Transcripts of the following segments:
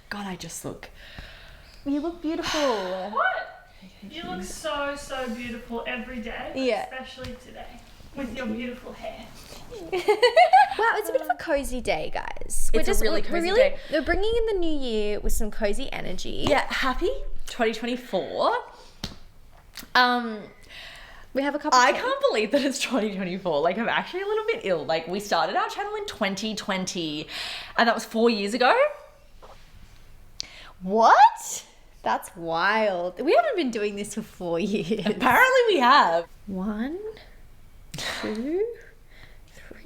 God, I just look... You look beautiful. What? You look so beautiful every day, Yeah. especially today with your beautiful hair. Wow, it's a bit of a cozy day, guys. It's a really cozy day. We're bringing in the new year with some cozy energy. Yeah, happy 2024. We have a couple. I can't believe that it's 2024. Like, I'm actually a little bit ill. Like, we started our channel in 2020, and that was 4 years ago. What? That's wild. We haven't been doing this for 4 years. Apparently we have. 1, 2, 3.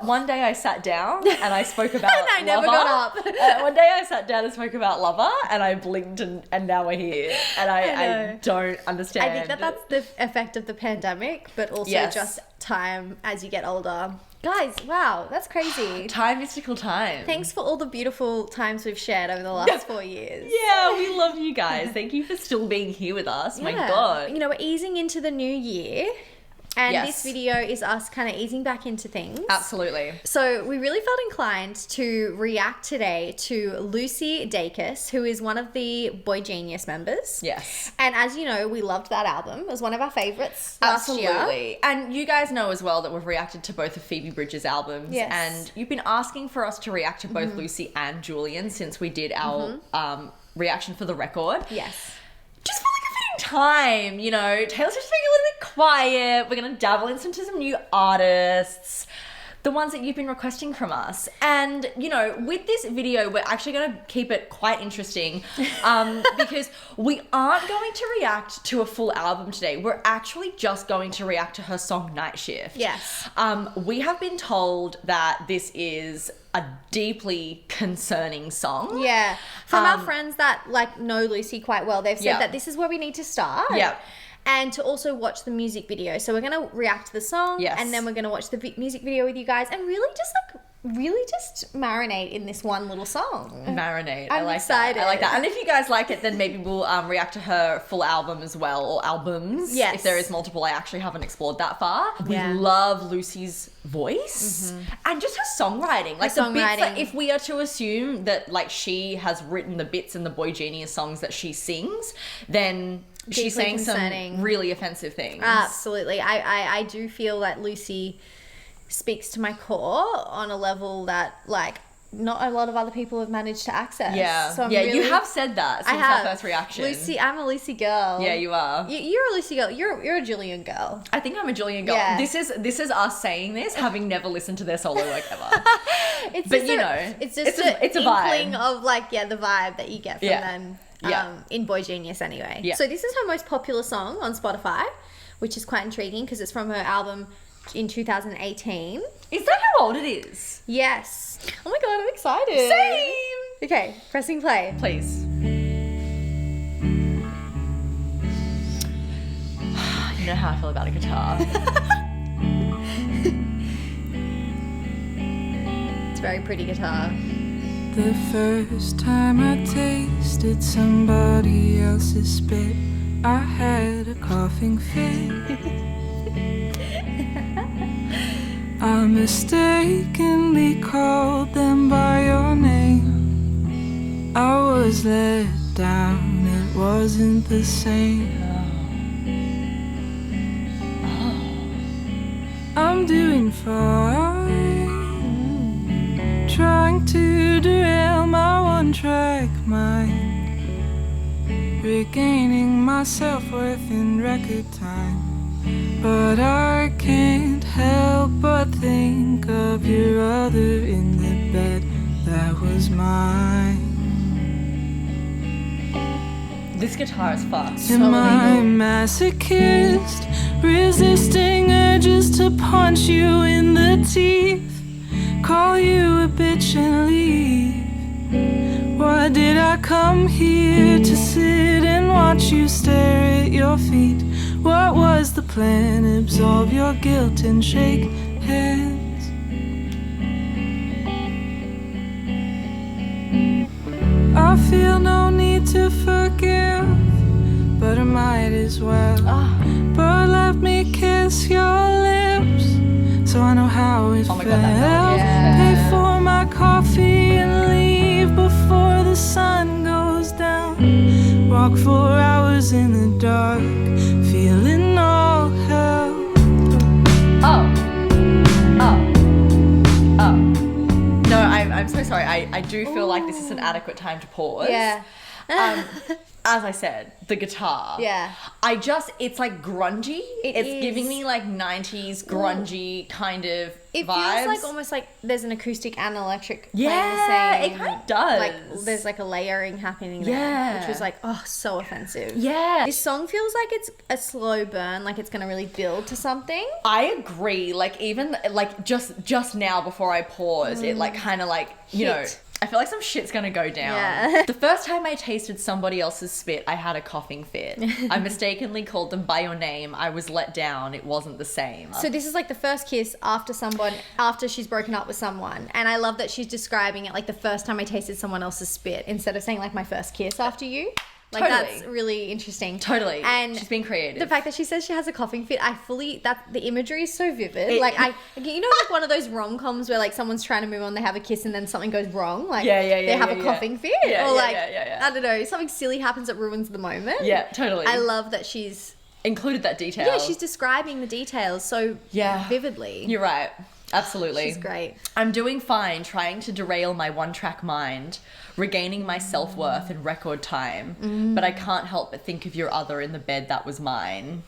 One day I sat down and I spoke about And I never got up. One day I sat down and spoke about Lover, and I blinked and now we're here. And I don't understand. I think that's the effect of the pandemic, but also just time as you get older. Guys, wow, that's crazy. Time, mystical time. Thanks for all the beautiful times we've shared over the last 4 years. Yeah, we love you guys. Thank you for still being here with us. My God. You know, we're easing into the new year. And this video is us kind of easing back into things. Absolutely. So we really felt inclined to react today to Lucy Dacus, who is one of the Boy Genius members. Yes. And as you know, we loved that album. It was one of our favourites last year. Absolutely. And you guys know as well that we've reacted to both of Phoebe Bridgers' albums. Yes. And you've been asking for us to react to both Lucy and Julian since we did our reaction for the record. Yes. Just for like a fitting time, you know, Taylor Swift's being a little bit quiet. We're going to dabble into some new artists, the ones that you've been requesting from us. And, you know, with this video, we're actually going to keep it quite interesting because we aren't going to react to a full album today. We're actually just going to react to her song Night Shift. Yes. We have been told that this is a deeply concerning song. Yeah. From our friends that like know Lucy quite well, they've said that this is where we need to start. Yeah. And to also watch the music video. So we're going to react to the song and then we're going to watch the music video with you guys and really just marinate in this one little song. Marinate. I'm excited. I like that. And if you guys like it, then maybe we'll react to her full album as well, or albums. Yes. If there is multiple, I actually haven't explored that far. Yeah. We love Lucy's voice and just her songwriting. Like the bits that if we are to assume that like she has written the bits in the Boy Genius songs that she sings, then she's saying some really offensive things. Absolutely. I do feel that Lucy speaks to my core on a level that like not a lot of other people have managed to access. Yeah. So you have said that since our first reaction. Lucy, I'm a Lucy girl. Yeah, you are. You're a Lucy girl. You're a Julian girl. I think I'm a Julian girl. Yeah. This is us saying this, having never listened to their solo work ever. It's just it's a inkling vibe of like the vibe that you get from them. In Boy Genius anyway. Yeah. So this is her most popular song on Spotify, which is quite intriguing because it's from her album in 2018. Is that how old it is? Yes. Oh my God, I'm excited. Same. Okay, pressing play. Please. You know how I feel about a guitar. It's a very pretty guitar. The first time I tasted somebody else's spit, I had a coughing fit. I mistakenly called them by your name. I was let down, it wasn't the same. I'm doing fine, trying to derail my one-track mind, regaining my self-worth in record time. But I can't help but think of your other in the bed that was mine. This guitar is fucked. Am I a masochist, resisting urges to punch you in the teeth, call you a bitch and leave? Why did I come here to sit and watch you stare at your feet? What was the plan? Absolve your guilt and shake hands. I feel no need to forgive, but I might as well. But let me kiss your lips so I know how it felt. God, that Pay for my coffee and sun goes down. Walk for hours in the dark, feeling all hell. No, I'm so sorry. I do feel like this is an adequate time to pause. Yeah. As I said, the guitar. Yeah. It's like grungy. It's giving me like 90s grungy kind of It vibes. feels like almost like there's an acoustic and electric Yeah, playing the same. it kind of does. Like there's like a layering happening there, Yeah. which was like, oh, so offensive. Yeah. This song feels like it's a slow burn, like it's gonna really build to something. I agree. Like even like just now before I paused, it like kind of like, you know, Hit. I feel like some shit's gonna go down. Yeah. The first time I tasted somebody else's spit, I had a coughing fit. I mistakenly called them by your name. I was let down. It wasn't the same. So this is like the first kiss after she's broken up with someone, and I love that she's describing it like the first time I tasted someone else's spit instead of saying like my first kiss after you. Like Totally. that's really interesting. Totally. And she's been creative. the fact that she says she has a coughing fit, the imagery is so vivid. Like one of those rom-coms where like someone's trying to move on, they have a kiss and then something goes wrong. Like they have a coughing fit. Yeah, or yeah, like yeah. I don't know, something silly happens that ruins the moment. Yeah, totally. I love that she's included that detail. Yeah, she's describing the details so vividly. You're right. Absolutely. She's great. I'm doing fine, trying to derail my one-track mind, regaining my self-worth in record time, but I can't help but think of your other in the bed that was mine.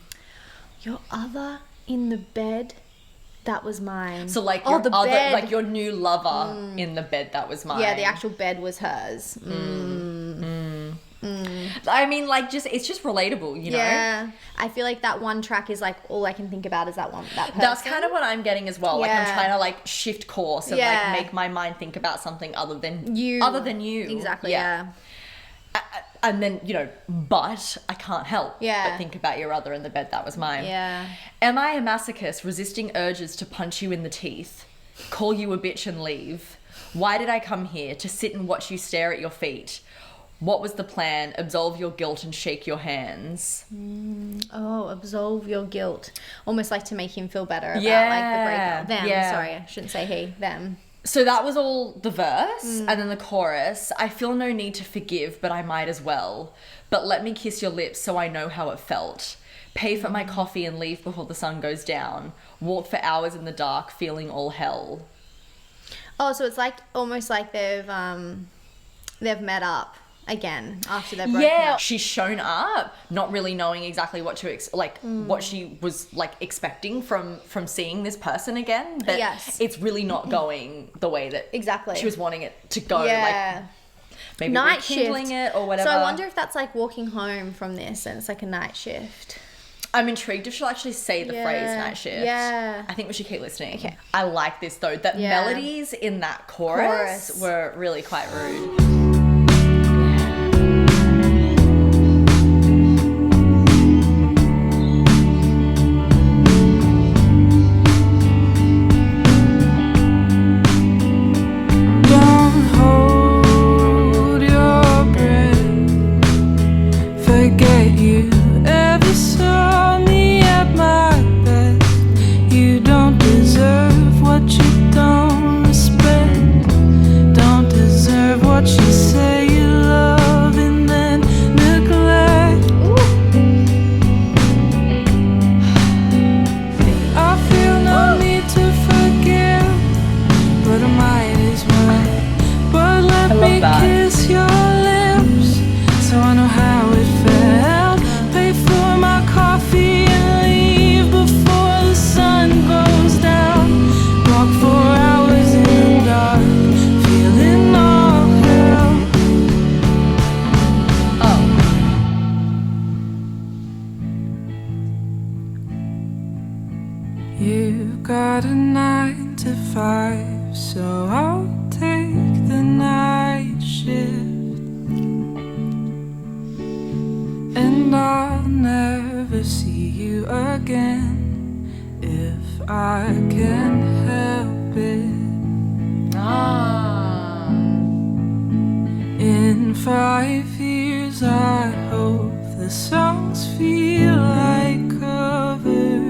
Your other in the bed that was mine. So like your your other, bed. like your new lover in the bed that was mine. Yeah, the actual bed was hers. I mean, like, it's just relatable, you know? Yeah. I feel like that one track is like all I can think about is that person. That's kind of what I'm getting as well. Like, I'm Yeah. trying to like shift course and Yeah. like make my mind think about something other than you. Exactly. Yeah. And then, you know, but I can't help Yeah. but think about your other in the bed that was mine. Yeah. Am I a masochist resisting urges to punch you in the teeth, call you a bitch and leave? Why did I come here? To sit and watch you stare at your feet? What was the plan? Absolve your guilt and shake your hands. Oh, absolve your guilt. Almost like to make him feel better about Yeah. like the breakup. Them. Yeah. Sorry, I shouldn't say he. Them. So that was all the verse, and then the chorus. I feel no need to forgive, but I might as well. But let me kiss your lips so I know how it felt. Pay for my coffee and leave before the sun goes down. Walk for hours in the dark, feeling all hell. Oh, so it's like almost like they've met up again after they're broken up. She's shown up, not really knowing exactly what to what she was like expecting from seeing this person again. But Yes. it's really not going the way that Exactly. she was wanting it to go. Yeah. Like maybe Night rekindling shift. it or whatever. So I wonder if that's like walking home from this and it's like a night shift. I'm intrigued if she'll actually say the phrase night shift. Yeah. I think we should keep listening. Okay. I like this though. That Yeah. melodies in that chorus were really quite rude. Don't hold your breath. Forget you ever saw me at my best. You don't deserve what you don't respect. Don't deserve what you say you love and then neglect. I feel no need to forgive, but I might as well. But let me that. kiss your lips so I know how it felt. Pay for my coffee and leave before the sun goes down. Walk for hours in the dark, feeling all hell. You got a 9 to 5, so I'll take the night shift. And I'll never see you again if I can help it. In 5 years, I hope the songs feel like covers.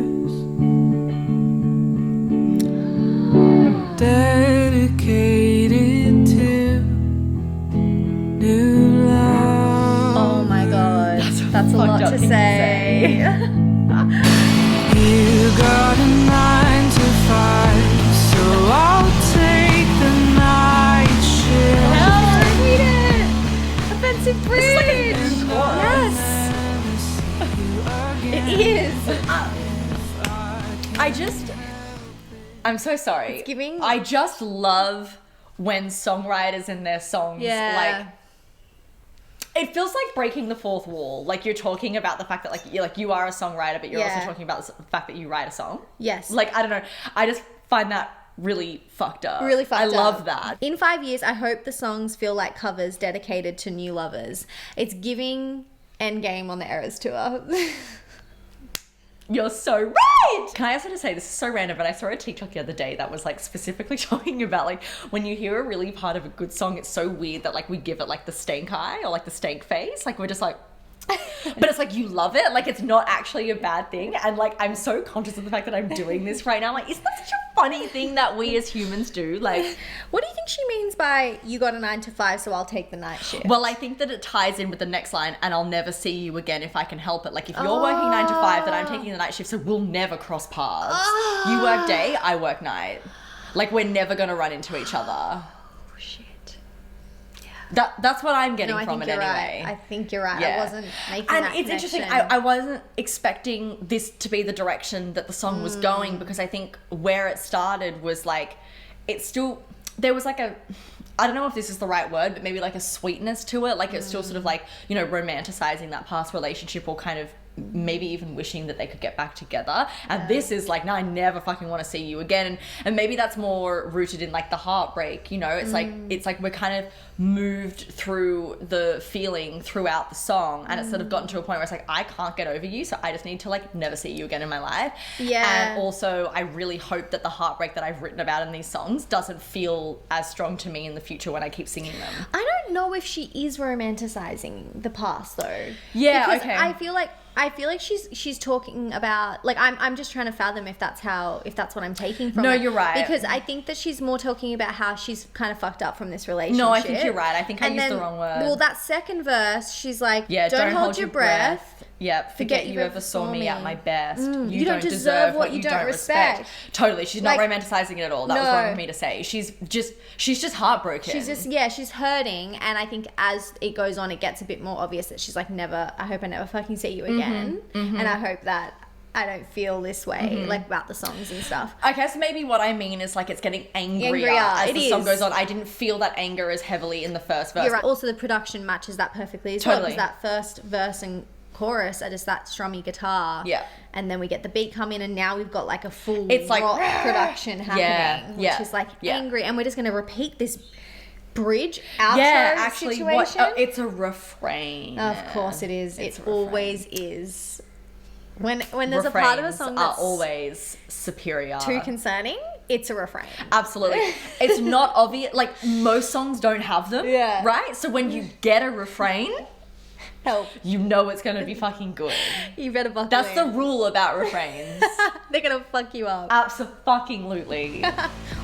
Dedicated to new I'm so sorry. It's giving- I just love when songwriters in their songs, like, it feels like breaking the fourth wall. Like, you're talking about the fact that, like, you are a songwriter, but you're also talking about the fact that you write a song. Yes. Like, I don't know. I just find that really fucked up. Really fucked up. I love that. In 5 years, I hope the songs feel like covers dedicated to new lovers. It's giving Endgame on the Eras tour. You're so right! Can I also just say, this is so random, but I saw a TikTok the other day that was, like, specifically talking about, like, when you hear a really part of a good song, it's so weird that, like, we give it, like, the stank eye or, like, the stank face. Like, we're just like... But it's like, you love it. Like, it's not actually a bad thing. And, like, I'm so conscious of the fact that I'm doing this right now. Like, isn't that such a funny thing that we as humans do? Like... What do you think she means by, you got a 9 to 5, so I'll take the night shift? Well, I think that it ties in with the next line, and I'll never see you again if I can help it. Like, if you're working 9 to 5, then I'm taking the night shift, so we'll never cross paths. You work day, I work night. Like, we're never going to run into each other. Oh, shit. That's what I'm getting from it anyway. Right. I think you're right. Yeah. I wasn't making and that it's interesting. connection. I wasn't expecting this to be the direction that the song was going, because I think where it started was like, it's still, there was like a, I don't know if this is the right word, but maybe like a sweetness to it. Like, it's still sort of like, you know, romanticizing that past relationship, or kind of maybe even wishing that they could get back together. And this is like, no, I never fucking want to see you again. And maybe that's more rooted in like the heartbreak, you know. It's like we're kind of moved through the feeling throughout the song, and it's sort of gotten to a point where it's like, I can't get over you, so I just need to like never see you again in my life. And also, I really hope that the heartbreak that I've written about in these songs doesn't feel as strong to me in the future when I keep singing them. I don't know if she is romanticizing the past though. Yeah, because okay. I feel like she's talking about, like, I'm just trying to fathom if that's what I'm taking from No, it. you're right. Because I think that she's more talking about how she's kind of fucked up from this relationship. No, I think you're right. I think I used the wrong word. Well, that second verse, she's like, yeah, don't hold your breath. Yep, forget you ever saw me at my best. You don't deserve what you don't respect. Totally, she's Like, not romanticizing it at all. That was wrong for me to say. She's just heartbroken. She's hurting, and I think as it goes on, it gets a bit more obvious that she's like, I hope I never fucking see you again, and I hope that I don't feel this way, like, about the songs and stuff. I guess maybe what I mean is like, it's getting angrier as the song goes on. I didn't feel that anger as heavily in the first verse. You're right. Also, the production matches that perfectly as well, because that first verse and chorus are just that strummy guitar. Yeah. And then we get the beat come in, and now we've got like a full it's like rock production happening, which is like angry. And we're just going to repeat this bridge outro situation. It's a refrain. Of course it is. It always is. When there's a part of a song that's are always superior. Too concerning, it's a refrain. Absolutely. It's not obvious. Like, most songs don't have them. Yeah. Right? So when you get a refrain, help, you know it's going to be fucking good. You better buckle That's in. the rule about refrains. They're going to fuck you up. Abso-fucking-lutely.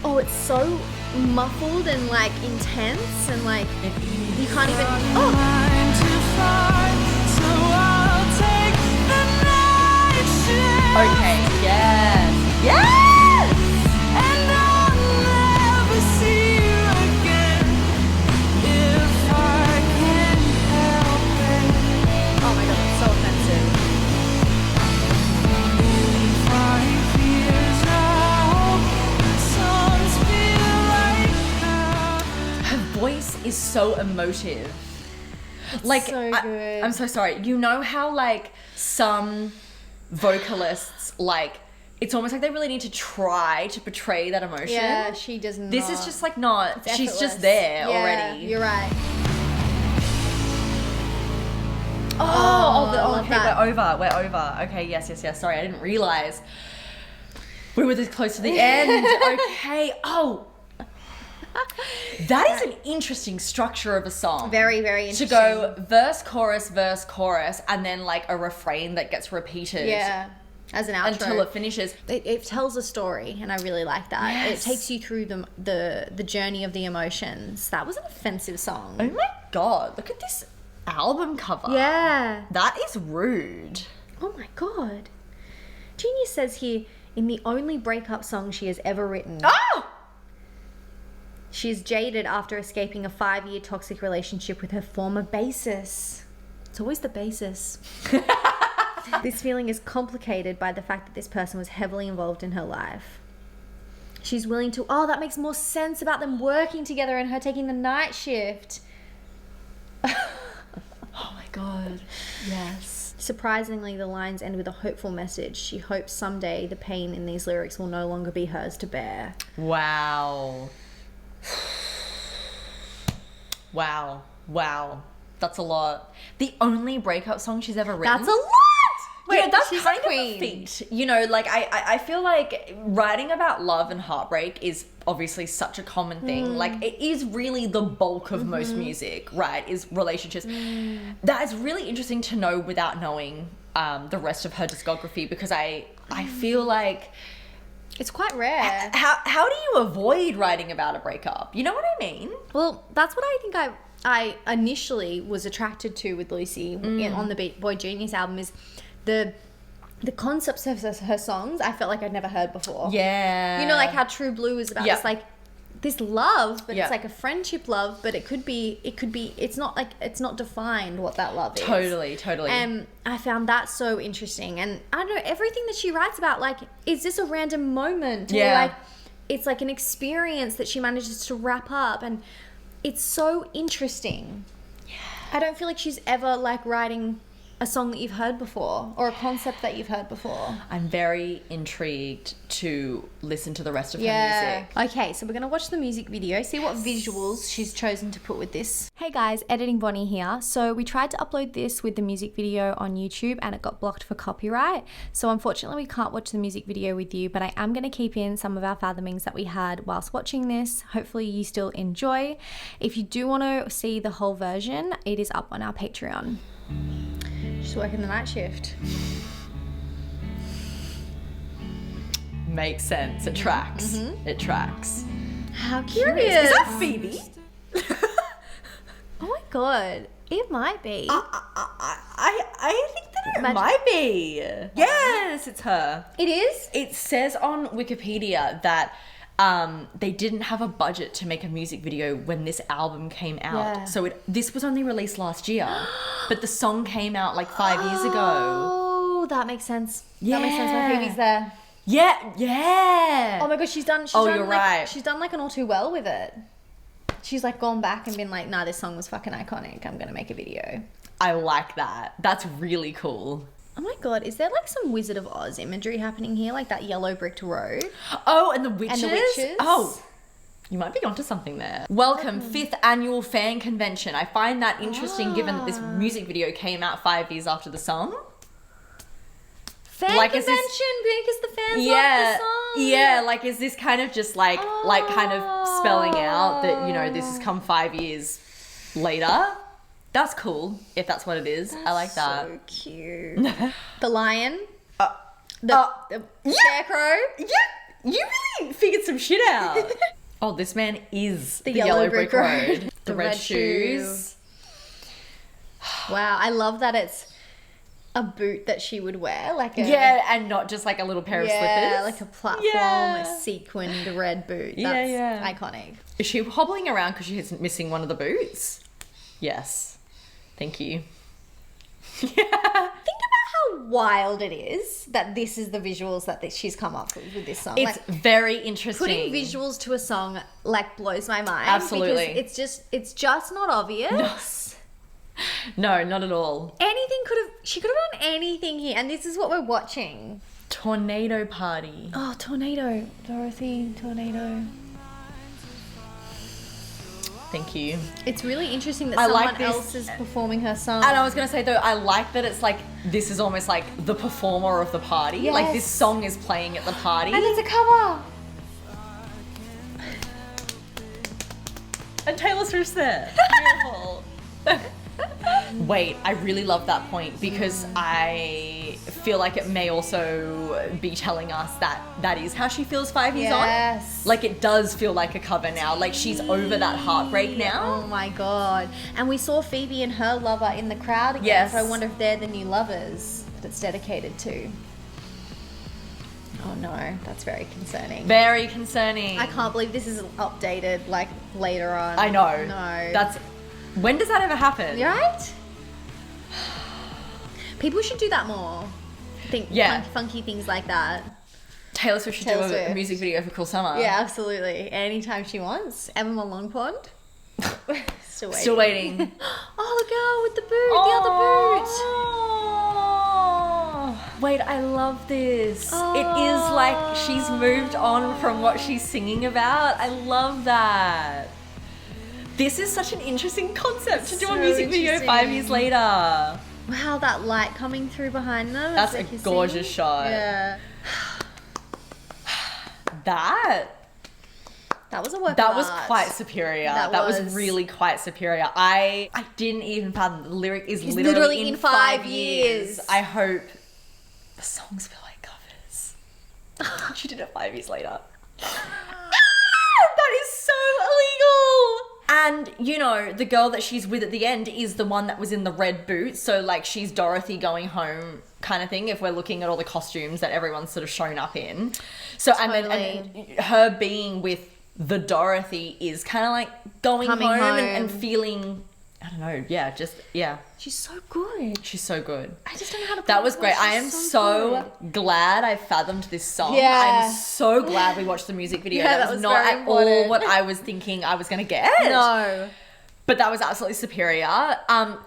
Oh, it's so muffled and like intense, and like you can't even. Oh. Okay, yes. Yes! And I'll never see you again if I can't help it. Oh my god, it's so offensive. In 5 years I hope the songs feel like Her voice is so emotive. Like, so good. I'm so sorry. You know how, like, some vocalists, like, it's almost like they really need to try to portray that emotion. Yeah, she does not. This is just like not. It's She's effortless. just there Yeah, already. You're right. Okay, we're over. Okay, yes. Sorry, I didn't realize we were this close to the end. Okay. Oh, that is an interesting structure of a song. Very, very interesting. To go verse, chorus, and then like a refrain that gets repeated. Yeah. As an outro. Until it finishes. It tells a story, and I really like that. Yes. It takes you through the journey of the emotions. That was an offensive song. Oh my god, look at this album cover. Yeah. That is rude. Oh my god. Genius says here, in the only breakup song she has ever written. Oh! She is jaded after escaping a 5-year toxic relationship with her former bassist. It's always the bassist. This feeling is complicated by the fact that this person was heavily involved in her life. She's willing to... Oh, that makes more sense about them working together and her taking the night shift. Oh my God. Yes. Surprisingly, the lines end with a hopeful message. She hopes someday the pain in these lyrics will no longer be hers to bear. Wow. Wow. That's a lot. The only breakup song she's ever written. That's a lot! Wait, that's she's kind a of queen. a feat. You know, like I feel like writing about love and heartbreak is obviously such a common thing. Like it is really the bulk of most music, right? Is relationships. That is really interesting to know without knowing the rest of her discography, because I feel like It's quite rare. how do you avoid writing about a breakup? You know what I mean? Well, that's what I think I initially was attracted to with Lucy on the Beat Boy Genius album, is the concepts of her songs I felt like I'd never heard before. Yeah. You know, like how True Blue is about this, like, this love, but Yeah. it's like a friendship love, but it could be, it's not defined what that love is. Totally. And I found that so interesting. And I don't know, everything that she writes about, like, is this a random moment? Yeah. Or like, it's like an experience that she manages to wrap up, and it's so interesting. Yeah. I don't feel like she's ever like writing a song that you've heard before or a concept that you've heard before. I'm very intrigued to listen to the rest of her music. Okay, so we're going to watch the music video, see what visuals she's chosen to put with this. Hey guys, Editing Bonnie here. So we tried to upload this with the music video on YouTube and it got blocked for copyright. So unfortunately we can't watch the music video with you, but I am going to keep in some of our fathomings that we had whilst watching this. Hopefully you still enjoy. If you do want to see the whole version, it is up on our Patreon. She's working the night shift. Makes sense. It tracks. It tracks. How curious. Is that Phoebe? Oh my god, it might be. I think that it Imagine- might be. Yes, it's her. It is? It says on Wikipedia that they didn't have a budget to make a music video when this album came out. Yeah. So this was only released last year, but the song came out like 5 years ago. Oh, that makes sense. That makes sense when Phoebe's there. Yeah. Oh my god, she's done you're right. She's done like an All Too Well with it. She's like gone back and been like, nah, this song was fucking iconic. I'm gonna make a video. I like that. That's really cool. Oh my god, is there like some Wizard of Oz imagery happening here? Like that yellow bricked road? Oh, and the witches? And the witches? Oh, you might be onto something there. Welcome, 5th annual fan convention. I find that interesting given that this music video came out 5 years after the song. Fan Like, is convention this- because the fans love the song. Yeah, like is this kind of just like kind of spelling out that, you know, this has come 5 years later? That's cool, if that's what it is. I like that. So cute. The lion. The scarecrow. Yeah, you really figured some shit out. Oh, this man is the yellow yellow brick brick road. road. The The red red shoes. Wow, I love that it's a boot that she would wear. Like a, Yeah, and not just like a little pair of yeah, slippers. like a platform, Yeah. sequined red boot. Yeah, That's yeah. iconic. Is she hobbling around because she's missing one of the boots? Yes. Thank you. Think about how wild it is that this is the visuals that she's come up with this song. It's Like, very interesting. putting visuals to a song like blows my mind. Absolutely. Because it's just not obvious. No, not at all. She could have done anything here, and this is what we're watching. Tornado party. Oh, Tornado. Dorothy, Tornado. Thank you. It's really interesting that I like someone this. else is performing her song. And I was going to say, though, I like that it's like, this is almost like the performer of the party. Like, this Yes. song is playing at the party. And it's a cover. And Taylor Swift's there. Beautiful. Wait, I really love that point because I feel like it may also be telling us that that is how she feels 5 years Yes. on. Like, it does feel like a cover now. Like, she's over that heartbreak now. Oh my god. And we saw Phoebe and her lover in the crowd again. Yes. So I wonder if they're the new lovers that it's dedicated to. Oh no, that's very concerning. Very concerning. I can't believe this is updated like later on. I know. No. That's... When does that ever happen? right? People should do that more. think Yeah. funky things like that. Taylor Swift should Taylor do a Swift. music video for Cool Summer. Yeah, absolutely. Anytime she wants. Emma Longpond. Still waiting. Still waiting. Oh, the girl with the boot. The other boot. Oh. Wait, I love this. It is like she's moved on from what she's singing about. I love that. This is such an interesting concept to do a So music video 5 years interesting. later. Wow, that light coming through behind them. That's as a they're kissing. gorgeous shot. Yeah. That That was a work That of was art. quite superior. That That was was. really quite superior. I didn't even fathom the lyric is It's literally literally in in 5 5 years. years. I hope the songs feel like covers. She did it 5 years later. That is so illegal. And, you know, the girl that she's with at the end is the one that was in the red boots. So, like, she's Dorothy going home kind of thing, if we're looking at all the costumes that everyone's sort of shown up in. So, and her being with the Dorothy is kind of like going Coming home. And home. feeling, I don't know, yeah, She's so good. she's so good. I just don't know how to. That was put great. it. I am She's so good. glad I fathomed this song. Yeah. I'm so glad we watched the music video. Yeah, that that was was not very at all important. what I was thinking I was going to get. No. But that was absolutely superior.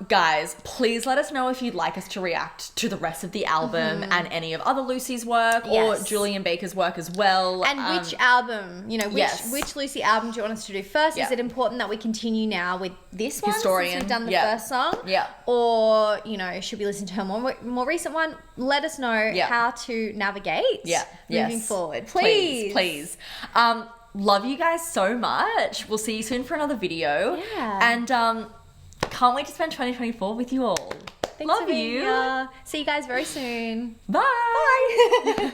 Guys, please let us know if you'd like us to react to the rest of the album and any of other Lucy's work or Yes. Julian Baker's work as well. And which album, you know, yes. which Lucy album do you want us to do first? Yeah. Is it important that we continue now with this one Historian, since we've done the yeah. first song? Yeah. Or, you know, should we listen to her more recent one? Let us know Yeah. how to navigate moving Yes. forward. Please. Love you guys so much. We'll see you soon for another video. Yeah. And can't wait to spend 2024 with you all. Thanks Love for being you. here. See you guys very soon. Bye.